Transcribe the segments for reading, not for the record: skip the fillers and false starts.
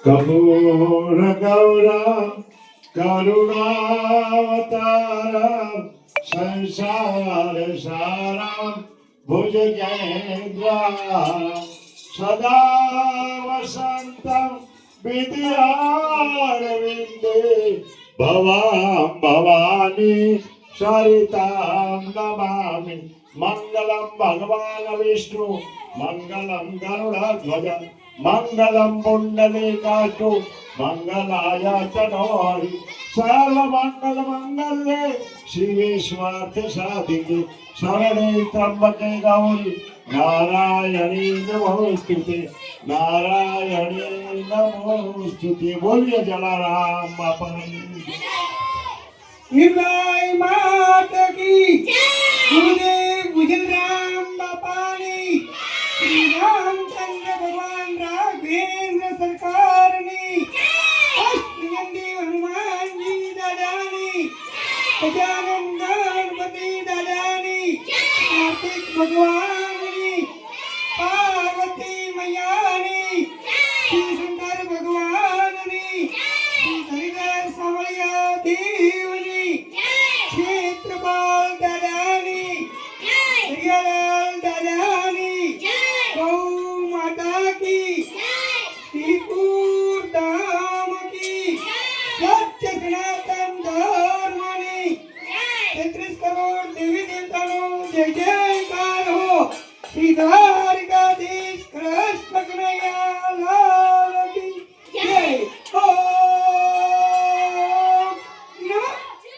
કપૂર ગૌરમ કરુણાવતારમ સંસાર સારમ ભુજગેન્દ્રારમ સદા વસંતમ વિદ્યારવિંદે ભવામ ભવાની સરિતામ નમામિ મંગલમ ભગવાન વિષ્ણુ મંગલમ ગરુડધ્વજ મંગલમ પુંડલીકાક્ષુ મંગલાય તનોહરિ સર્વમંગલ મંગલ્યે શિવે સ્વાર્થ સાધિકે શરણે ત્રંબકે ગૌરી નારાયણી નમોસ્તુતે નારાયણી નમોસ્તુતે બોલીએ જલારામ બાપાની નિર્ભય માત કી ગુરુદેવ ભુજનરામ બાપાની શ્રી રામચંદ્ર ભગવાન રાઘવેન્દ્ર સરકારની અષ્ટગંધી હનુમાનજી દાદાની ગજાનન ગણપતિ દાદાની કાર્તિક ભગવાનની પાર્વતી મૈયાની શ્રી શંકર ભગવાનની શ્રી હરિહર સાવળિયા દેવની ક્ષેત્રપાલ દાદાની હરિયાલાલ દાદાની ગૌ માતા કી ત્રિપુર ધામ કી સત્ય સનાતન ધર્મની 33 કરોડ દેવી દેવતાનો જય જયકાર હો શ્રી દ્વારકાધીશ કૃષ્ણ કનૈયા લાલ કી જય ઓમ નમઃ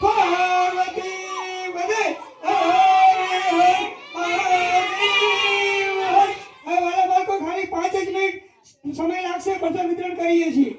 પાર્વતી પદે વાલા બાળકો ખાલી 5 જ મિનિટ સમય લાગશે, બધા વિતરણ કરીએ છીએ.